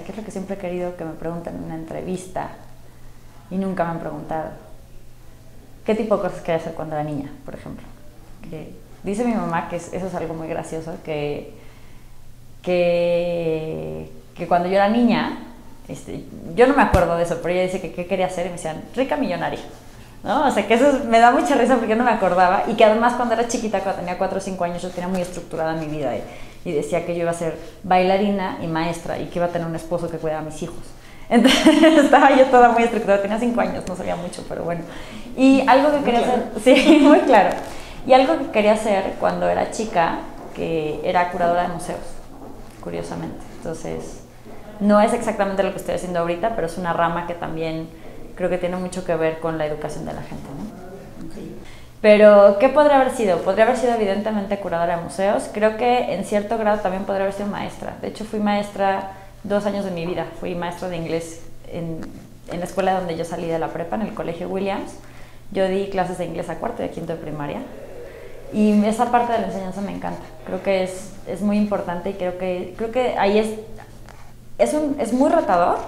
¿qué es lo que siempre he querido que me pregunten en una entrevista? Y nunca me han preguntado. ¿Qué tipo de cosas quería hacer cuando era niña, por ejemplo? Que dice mi mamá que eso es algo muy gracioso, que cuando yo era niña, yo no me acuerdo de eso, pero ella dice que qué quería hacer y me decían, rica millonaria, ¿no? O sea, que eso me da mucha risa porque yo no me acordaba, y que además cuando era chiquita, cuando tenía 4 o 5 años, yo tenía muy estructurada mi vida y decía que yo iba a ser bailarina y maestra y que iba a tener un esposo que cuidara a mis hijos. Entonces estaba yo toda muy estructurada, tenía 5 años, no sabía mucho, pero bueno. Y algo que quería hacer, sí, muy claro. Y algo que quería hacer cuando era chica, que era curadora de museos, curiosamente. Entonces, no es exactamente lo que estoy haciendo ahorita, pero es una rama que también creo que tiene mucho que ver con la educación de la gente, ¿no? Okay. Pero, ¿qué podría haber sido? Podría haber sido evidentemente curadora de museos. Creo que en cierto grado también podría haber sido maestra. De hecho, fui maestra 2 años de mi vida. Fui maestra de inglés en la escuela donde yo salí de la prepa, en el Colegio Williams. Yo di clases de inglés a 4º y a 5º de primaria. Y esa parte de la enseñanza me encanta. Creo que es muy importante y creo que ahí es muy retador,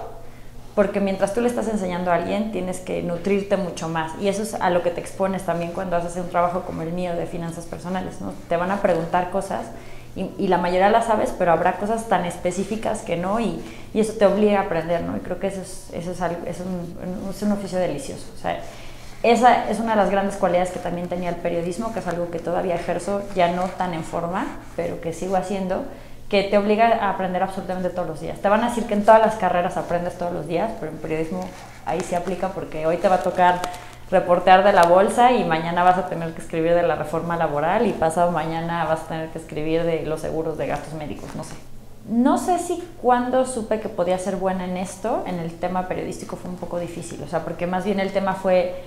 porque mientras tú le estás enseñando a alguien tienes que nutrirte mucho más, y eso es a lo que te expones también cuando haces un trabajo como el mío de finanzas personales, ¿no? Te van a preguntar cosas y la mayoría las sabes, pero habrá cosas tan específicas que no, y eso te obliga a aprender, ¿no? Y creo que eso es un oficio delicioso. O sea, esa es una de las grandes cualidades que también tenía el periodismo, que es algo que todavía ejerzo, ya no tan en forma, pero que sigo haciendo, que te obliga a aprender absolutamente todos los días. Te van a decir que en todas las carreras aprendes todos los días, pero en periodismo ahí se aplica, porque hoy te va a tocar reportear de la bolsa y mañana vas a tener que escribir de la reforma laboral y pasado mañana vas a tener que escribir de los seguros de gastos médicos, no sé. No sé si cuando supe que podía ser buena en esto, en el tema periodístico, fue un poco difícil, o sea, porque más bien el tema fue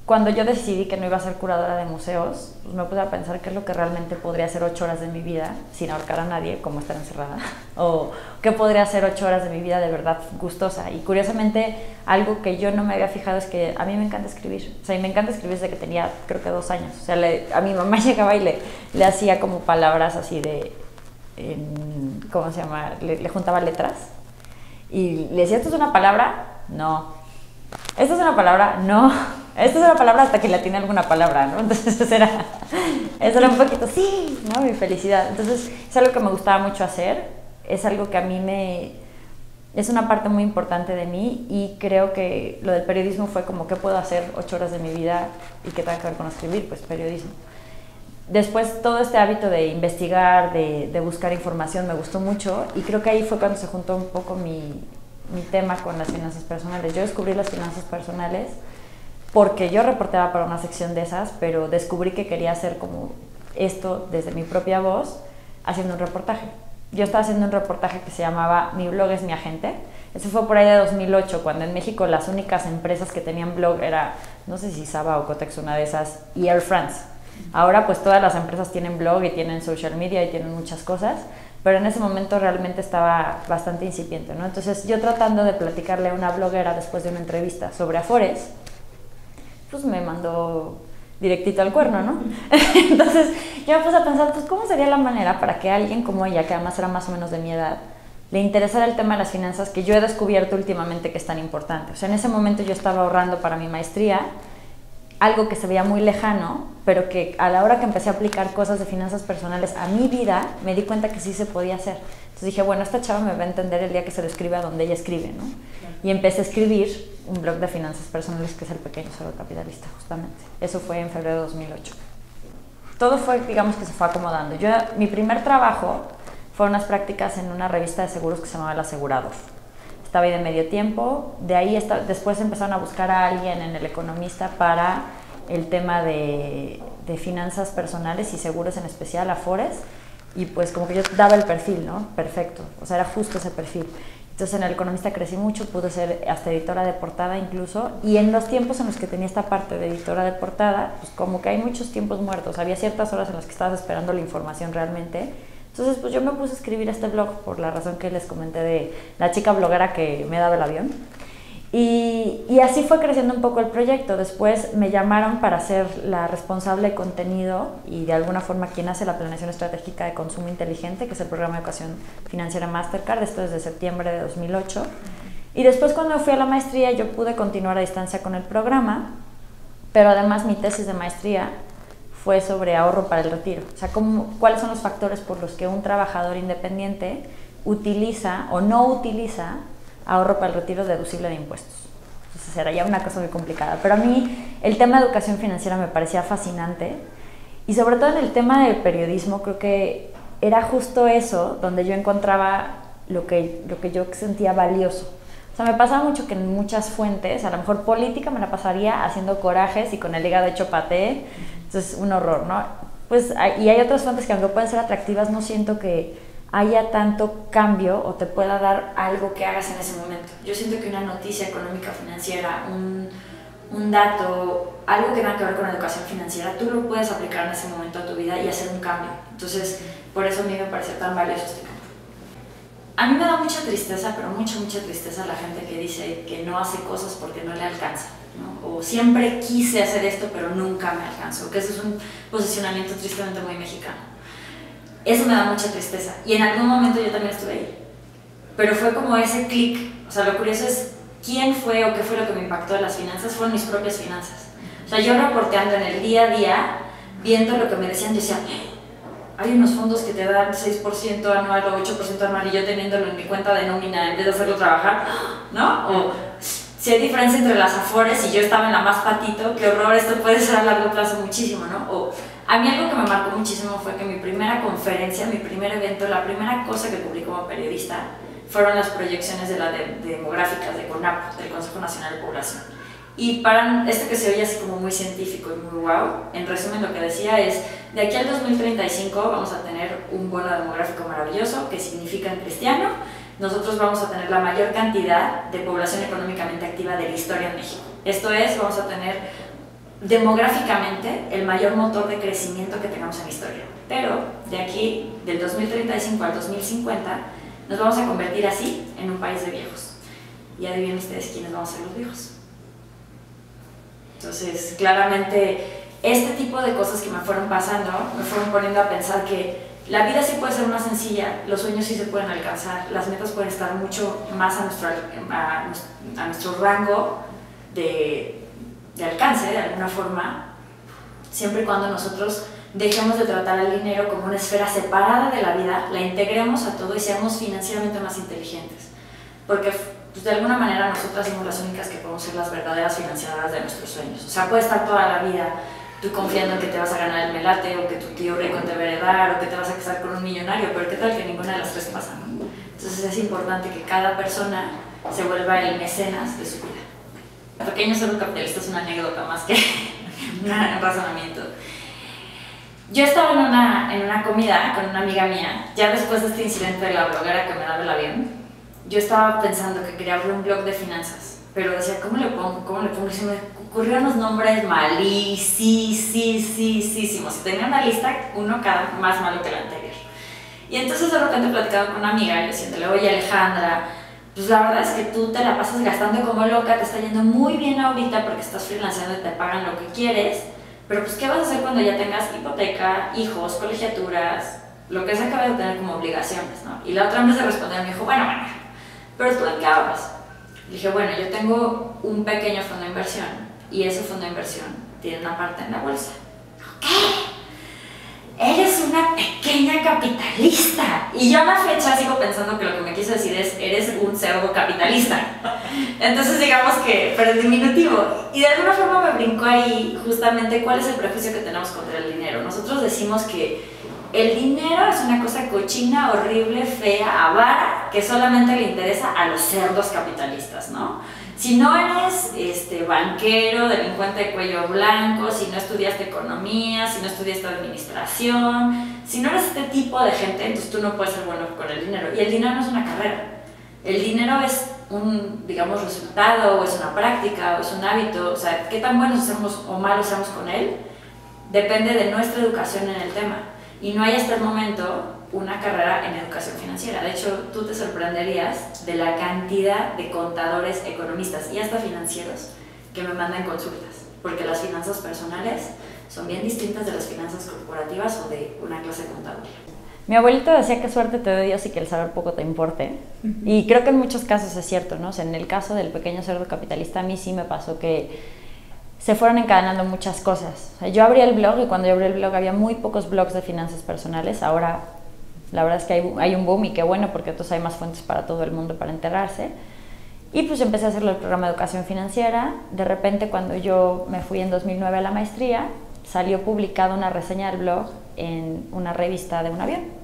cuando yo decidí que no iba a ser curadora de museos, pues me puse a pensar qué es lo que realmente podría hacer 8 horas de mi vida sin ahorcar a nadie, como estar encerrada, o qué podría hacer 8 horas de mi vida de verdad gustosa. Y curiosamente, algo que yo no me había fijado es que a mí me encanta escribir. O sea, y me encanta escribir desde que tenía, creo que 2 años. O sea, a mi mamá llegaba y le hacía como palabras así de, ¿cómo se llama? Le juntaba letras y le decía, ¿esto es una palabra? No. ¿Esto es una palabra? No. Esto es una palabra hasta que le tiene alguna palabra, ¿no? Entonces eso era un poquito, sí, ¿no? Mi felicidad. Entonces es algo que me gustaba mucho hacer, es algo que a mí es una parte muy importante de mí, y creo que lo del periodismo fue como, ¿qué puedo hacer 8 horas de mi vida y qué tenga que ver con escribir? Pues periodismo. Después todo este hábito de investigar, de buscar información me gustó mucho, y creo que ahí fue cuando se juntó un poco mi tema con las finanzas personales. Yo descubrí las finanzas personales porque yo reportaba para una sección de esas, pero descubrí que quería hacer como esto desde mi propia voz, haciendo un reportaje. Yo estaba haciendo un reportaje que se llamaba Mi blog es mi agente. Eso fue por ahí de 2008, cuando en México las únicas empresas que tenían blog era, no sé si Saba o Cotex, una de esas, y Air France. Ahora pues todas las empresas tienen blog y tienen social media y tienen muchas cosas, pero en ese momento realmente estaba bastante incipiente, ¿no? Entonces yo, tratando de platicarle a una bloguera después de una entrevista sobre Afores, pues me mandó directito al cuerno, ¿no? Entonces yo me puse a pensar, pues ¿cómo sería la manera para que alguien como ella, que además era más o menos de mi edad, le interesara el tema de las finanzas, que yo he descubierto últimamente que es tan importante? O sea, en ese momento yo estaba ahorrando para mi maestría, algo que se veía muy lejano, pero que a la hora que empecé a aplicar cosas de finanzas personales a mi vida, me di cuenta que sí se podía hacer. Entonces dije, bueno, esta chava me va a entender el día que se lo escriba donde ella escribe, ¿no? Y empecé a escribir un blog de finanzas personales, que es El Pequeño Cerdo Capitalista, justamente. Eso fue en febrero de 2008. Todo fue, digamos, que se fue acomodando. Mi primer trabajo fue unas prácticas en una revista de seguros que se llamaba El Asegurador. Estaba ahí de medio tiempo. De ahí después empezaron a buscar a alguien en El Economista para el tema de finanzas personales y seguros, en especial Afores, y pues como que yo daba el perfil, ¿no? Perfecto, o sea, era justo ese perfil. Entonces en El Economista crecí mucho, pude ser hasta editora de portada incluso, y en los tiempos en los que tenía esta parte de editora de portada, pues como que hay muchos tiempos muertos, había ciertas horas en las que estabas esperando la información realmente. Entonces pues yo me puse a escribir este blog por la razón que les comenté de la chica bloguera que me daba el avión. Y así fue creciendo un poco el proyecto. Después me llamaron para ser la responsable de contenido y de alguna forma quien hace la planeación estratégica de consumo inteligente, que es el programa de educación financiera Mastercard, esto desde septiembre de 2008. Y después cuando fui a la maestría yo pude continuar a distancia con el programa, pero además mi tesis de maestría fue sobre ahorro para el retiro. O sea, cuáles son los factores por los que un trabajador independiente utiliza o no utiliza ahorro para el retiro deducible de impuestos. Entonces era ya una cosa muy complicada. Pero a mí el tema de educación financiera me parecía fascinante y sobre todo en el tema del periodismo creo que era justo eso donde yo encontraba lo que yo sentía valioso. O sea, me pasaba mucho que en muchas fuentes, a lo mejor política me la pasaría haciendo corajes y con el hígado hecho paté, entonces un horror, ¿no? Pues, y hay otras fuentes que aunque pueden ser atractivas, no siento que haya tanto cambio o te pueda dar algo que hagas en ese momento. Yo siento que una noticia económica financiera, un dato, algo que tenga que ver con educación financiera, tú lo puedes aplicar en ese momento a tu vida y hacer un cambio. Entonces, por eso a mí me parece tan valioso este campo. A mí me da mucha tristeza, pero mucha tristeza la gente que dice que no hace cosas porque no le alcanza, ¿no? O siempre quise hacer esto, pero nunca me alcanzó, que eso es un posicionamiento tristemente muy mexicano. Eso me da mucha tristeza y en algún momento yo también estuve ahí, pero fue como ese clic. O sea, lo curioso es quién fue o qué fue lo que me impactó de las finanzas. Fueron mis propias finanzas. O sea, yo reporteando en el día a día, viendo lo que me decían, yo decía, hay unos fondos que te dan 6% anual o 8% anual y yo teniéndolo en mi cuenta de nómina en vez de hacerlo trabajar, ¿no? O si hay diferencia entre las afores y yo estaba en la más patito, qué horror, esto puede ser a largo plazo muchísimo, ¿no? O a mí algo que me marcó muchísimo fue que mi primera conferencia, mi primer evento, la primera cosa que cubrí como periodista fueron las proyecciones de las demográficas de CONAPO, del Consejo Nacional de Población. Y para esto que se oye así como muy científico y muy wow, en resumen lo que decía es, de aquí al 2035 vamos a tener un bono demográfico maravilloso, que significa en cristiano, nosotros vamos a tener la mayor cantidad de población económicamente activa de la historia en México. Esto es, vamos a tener demográficamente el mayor motor de crecimiento que tengamos en la historia. Pero de aquí, del 2035 al 2050, nos vamos a convertir así en un país de viejos. Y adivinen ustedes quiénes vamos a ser los viejos. Entonces, claramente, este tipo de cosas que me fueron pasando, me fueron poniendo a pensar que la vida sí puede ser más sencilla, los sueños sí se pueden alcanzar, las metas pueden estar mucho más a nuestro rango de alcance, de alguna forma, siempre y cuando nosotros dejemos de tratar al dinero como una esfera separada de la vida, la integremos a todo y seamos financieramente más inteligentes. Porque pues, de alguna manera nosotras somos las únicas que podemos ser las verdaderas financiadoras de nuestros sueños. O sea, puede estar toda la vida tú confiando en que te vas a ganar el melate, o que tu tío rico te va a heredar, o que te vas a casar con un millonario, pero ¿qué tal que ninguna de las tres pasa? Entonces es importante que cada persona se vuelva el mecenas de su vida. El pequeño cerdo capitalista es una anécdota más que un razonamiento. Yo estaba en una comida con una amiga mía, ya después de este incidente de la bloguera que me daba el avión, yo estaba pensando que quería abrir un blog de finanzas, pero decía, ¿cómo le pongo? Y se me ocurrieron unos nombres malísimos. Y tenía una lista, uno cada más malo que el anterior. Y entonces de repente platicaba con una amiga y diciéndole, oye Alejandra, pues la verdad es que tú te la pasas gastando como loca, te está yendo muy bien ahorita porque estás freelanceando y te pagan lo que quieres, pero pues ¿qué vas a hacer cuando ya tengas hipoteca, hijos, colegiaturas, lo que se acaba de tener como obligaciones, ¿no? Y la otra, en vez de responder, me dijo, bueno, pero tú en qué ahorras. Le dije, bueno, yo tengo un pequeño fondo de inversión y ese fondo de inversión tiene una parte en la bolsa. ¿Qué? Eres una pequeña capitalista. Y yo a la fecha sigo pensando que lo que me quiso decir es, eres un cerdo capitalista. Entonces digamos que, pero en diminutivo. Y de alguna forma me brincó ahí justamente cuál es el prejuicio que tenemos contra el dinero. Nosotros decimos que el dinero es una cosa cochina, horrible, fea, avara, que solamente le interesa a los cerdos capitalistas, ¿no? Si no eres banquero, delincuente de cuello blanco, si no estudiaste economía, si no estudiaste administración, si no eres este tipo de gente, entonces tú no puedes ser bueno con el dinero. Y el dinero no es una carrera. El dinero es un, digamos, resultado, o es una práctica, o es un hábito. O sea, qué tan buenos somos o malos seamos con él, depende de nuestra educación en el tema. y no hay hasta el momento una carrera en educación financiera. De hecho, tú te sorprenderías de la cantidad de contadores, economistas y hasta financieros que me mandan consultas, porque las finanzas personales son bien distintas de las finanzas corporativas o de una clase contable. Mi abuelito decía que suerte te dé Dios y que el saber poco te importe. Y creo que en muchos casos es cierto, ¿no? O sea, en el caso del pequeño cerdo capitalista, a mí sí me pasó que se fueron encadenando muchas cosas. O sea, yo abrí el blog y cuando yo abrí el blog había muy pocos blogs de finanzas personales. Ahora la verdad es que hay un boom y qué bueno, porque entonces hay más fuentes para todo el mundo para enterarse. Y pues empecé a hacerlo el programa de educación financiera. De repente, cuando yo me fui en 2009 a la maestría, salió publicada una reseña del blog en una revista de un avión.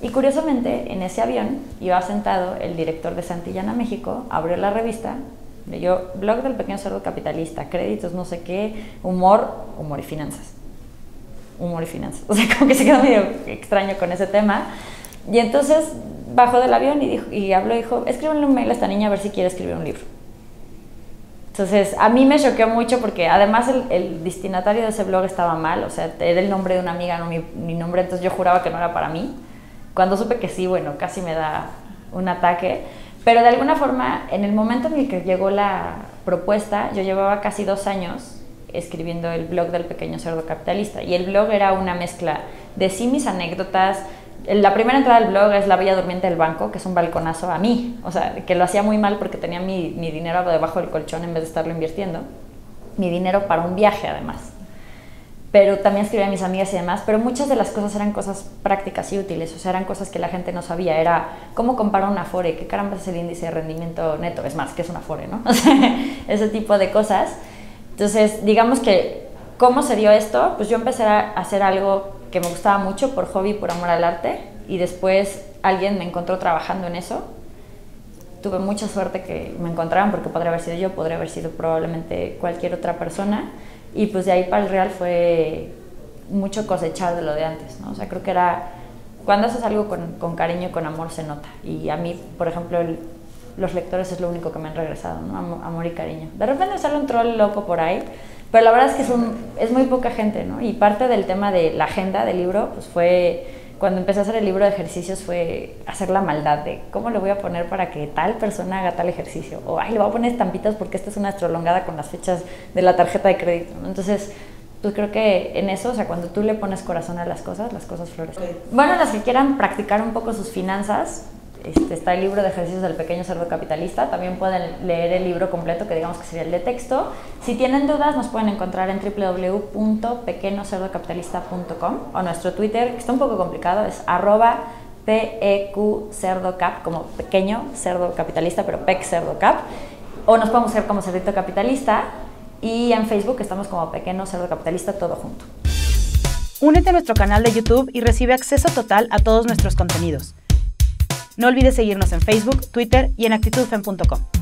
Y curiosamente, en ese avión iba sentado el director de Santillana, México, abrió la revista, leyó blog del pequeño cerdo capitalista, créditos, no sé qué, humor y finanzas. Humor y finanzas. O sea, como que se quedó medio extraño con ese tema. Y entonces bajó del avión y habló y dijo, escríbanle un mail a esta niña a ver si quiere escribir un libro. Entonces, a mí me choqueó mucho porque además el destinatario de ese blog estaba mal, o sea, era el nombre de una amiga, no mi nombre, entonces yo juraba que no era para mí. Cuando supe que sí, bueno, casi me da un ataque, pero de alguna forma, en el momento en el que llegó la propuesta, yo llevaba casi 2 años escribiendo el blog del pequeño cerdo capitalista, y el blog era una mezcla de sí mis anécdotas. La primera entrada del blog es la bella durmiente del banco, que es un balconazo a mí, o sea, que lo hacía muy mal porque tenía mi dinero debajo del colchón en vez de estarlo invirtiendo, mi dinero para un viaje además. Pero también escribía a mis amigas y demás, pero muchas de las cosas eran cosas prácticas y útiles, o sea, eran cosas que la gente no sabía, era cómo comparo una Afore, qué caramba es el índice de rendimiento neto, es más, que es una Afore, ¿no? O sea, ese tipo de cosas. Entonces, digamos que, ¿cómo se dio esto? Pues yo empecé a hacer algo que me gustaba mucho por hobby, por amor al arte, y después alguien me encontró trabajando en eso. Tuve mucha suerte que me encontraran, porque podría haber sido yo, podría haber sido probablemente cualquier otra persona. Y pues de ahí para el real fue mucho cosechar de lo de antes, ¿no? O sea, creo que era, cuando haces algo con cariño, con amor, se nota. Y a mí, por ejemplo, los lectores es lo único que me han regresado, ¿no? Amor y cariño. De repente sale un troll loco por ahí, pero la verdad es que es muy poca gente, ¿no? Y parte del tema de la agenda del libro, pues fue, cuando empecé a hacer el libro de ejercicios, fue hacer la maldad de cómo le voy a poner para que tal persona haga tal ejercicio. O, ay, le voy a poner estampitas porque esta es una astrolongada con las fechas de la tarjeta de crédito, ¿no? Entonces, pues creo que en eso, o sea, cuando tú le pones corazón a las cosas florecen. Okay. Bueno, las que quieran practicar un poco sus finanzas, está el libro de ejercicios del pequeño cerdo capitalista. También pueden leer el libro completo, que digamos que sería el de texto. Si tienen dudas, nos pueden encontrar en www.pequeñocerdocapitalista.com, o nuestro Twitter, que está un poco complicado, es @PEQCerdoCap, como pequeño cerdo capitalista, pero PECCerdocap, o nos podemos hacer como Cerdito Capitalista, y en Facebook estamos como Pequeño Cerdo Capitalista, todo junto. Únete a nuestro canal de YouTube y recibe acceso total a todos nuestros contenidos. No olvides seguirnos en Facebook, Twitter y en actitudfen.com.